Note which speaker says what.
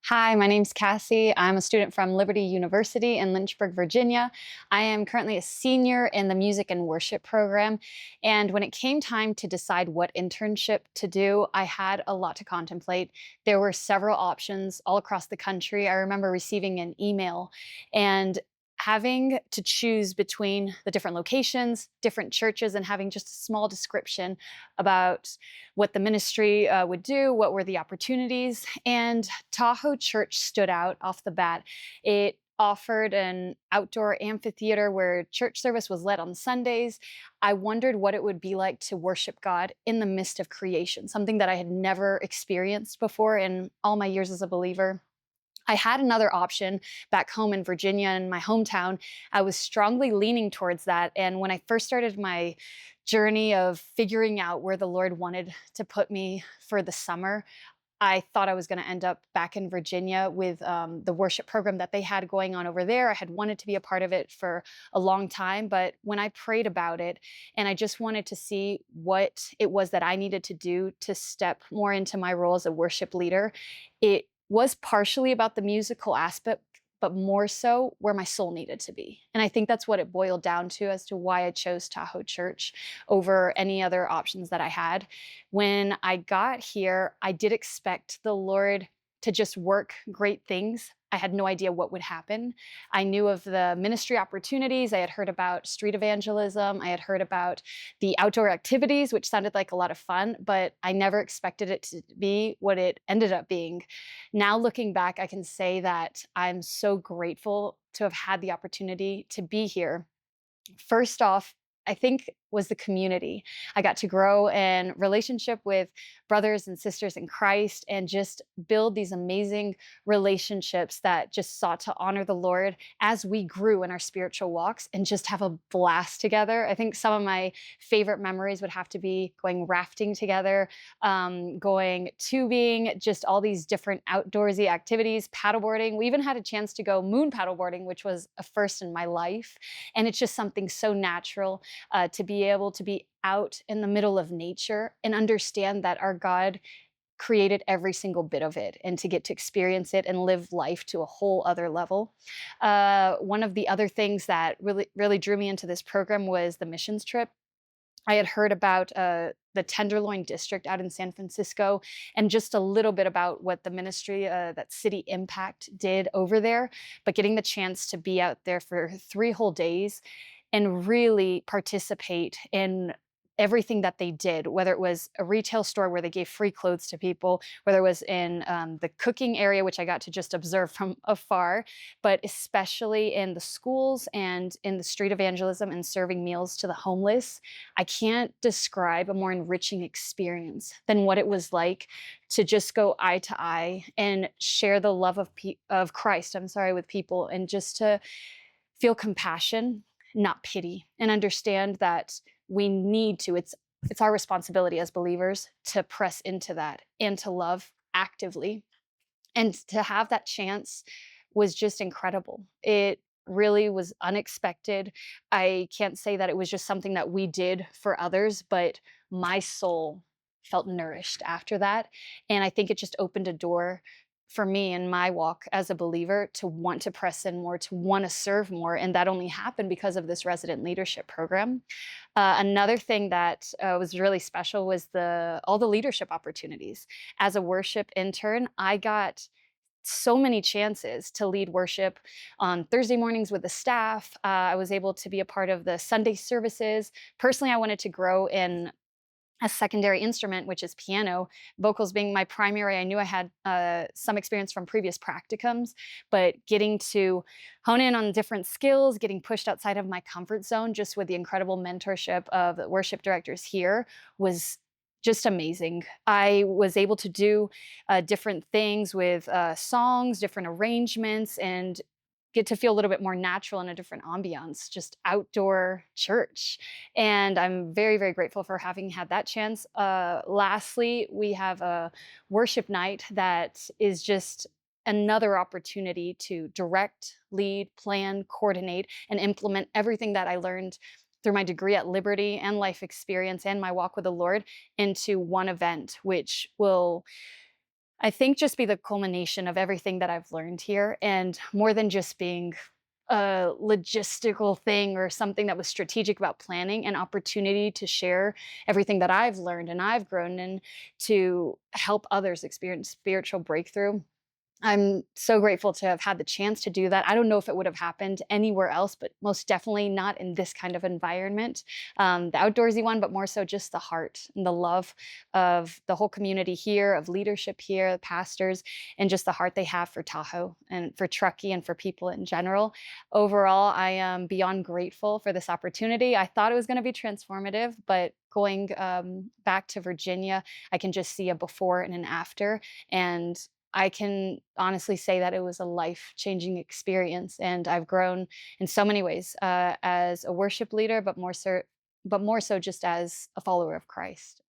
Speaker 1: Hi, my name's Cassie. I'm a student from Liberty University in Lynchburg, Virginia. I am currently a senior in the music and worship program. And when it came time to decide what internship to do, I had a lot to contemplate. There were several options all across the country. I remember receiving an email and having to choose between the different locations, different churches, and having just a small description about what the ministry would do, what were the opportunities. And Tahoe.Church stood out off the bat. It offered an outdoor amphitheater where church service was led on Sundays. I wondered what it would be like to worship God in the midst of creation, something that I had never experienced before in all my years as a believer. I had another option back home in Virginia, in my hometown. I was strongly leaning towards that. And when I first started my journey of figuring out where the Lord wanted to put me for the summer, I thought I was going to end up back in Virginia with the worship program that they had going on over there. I had wanted to be a part of it for a long time, but when I prayed about it and I just wanted to see what it was that I needed to do to step more into my role as a worship leader, it was partially about the musical aspect, but more so where my soul needed to be. And I think that's what it boiled down to as to why I chose Tahoe.Church over any other options that I had. When I got here, I did expect the Lord to just work great things. I had no idea what would happen. I knew of the ministry opportunities. I had heard about street evangelism. I had heard about the outdoor activities, which sounded like a lot of fun, but I never expected it to be what it ended up being. Now, looking back, I can say that I'm so grateful to have had the opportunity to be here. First off, I think was the community. I got to grow in relationship with brothers and sisters in Christ and just build these amazing relationships that just sought to honor the Lord as we grew in our spiritual walks and just have a blast together. I think some of my favorite memories would have to be going rafting together, going tubing, just all these different outdoorsy activities, paddleboarding. We even had a chance to go moon paddleboarding, which was a first in my life. And it's just something so natural to be able to be out in the middle of nature and understand that our God created every single bit of it and to get to experience it and live life to a whole other level. One of the other things that really drew me into this program was the missions trip. I had heard about the Tenderloin district out in San Francisco and just a little bit about what the ministry, that City Impact, did over there. But getting the chance to be out there for 3 whole days and really participate in everything that they did, whether it was a retail store where they gave free clothes to people, whether it was in the cooking area, which I got to just observe from afar, but especially in the schools and in the street evangelism and serving meals to the homeless. I can't describe a more enriching experience than what it was like to just go eye to eye and share the love of Christ, with people, and just to feel compassion, not pity, and understand that we need to. It's our responsibility as believers to press into that and to love actively. And to have that chance was just incredible. It really was unexpected. I can't say that it was just something that we did for others, but my soul felt nourished after that. And I think it just opened a door for me in my walk as a believer to want to press in more, to want to serve more. And that only happened because of this resident leadership program. Another thing that was really special was all the leadership opportunities. As a worship intern, I got so many chances to lead worship on Thursday mornings with the staff. I was able to be a part of the Sunday services. Personally, I wanted to grow in a secondary instrument, which is piano. Vocals being my primary, I knew I had some experience from previous practicums, but getting to hone in on different skills, getting pushed outside of my comfort zone, just with the incredible mentorship of the worship directors here, was just amazing. I was able to do different things with songs, different arrangements, and get to feel a little bit more natural in a different ambiance, just outdoor church. And I'm very, very grateful for having had that chance. Lastly, we have a worship night that is just another opportunity to direct, lead, plan, coordinate, and implement everything that I learned through my degree at Liberty and life experience and my walk with the Lord into one event, which will I think just be the culmination of everything that I've learned here, and more than just being a logistical thing or something that was strategic about planning, an opportunity to share everything that I've learned and I've grown in to help others experience spiritual breakthrough. I'm so grateful to have had the chance to do that. I don't know if it would have happened anywhere else, but most definitely not in this kind of environment. The outdoorsy one, but more so just the heart and the love of the whole community here, of leadership here, the pastors, and just the heart they have for Tahoe and for Truckee and for people in general. Overall, I am beyond grateful for this opportunity. I thought it was going to be transformative, but going back to Virginia, I can just see a before and an after. And I can honestly say that it was a life-changing experience, and I've grown in so many ways, as a worship leader, but more so just as a follower of Christ.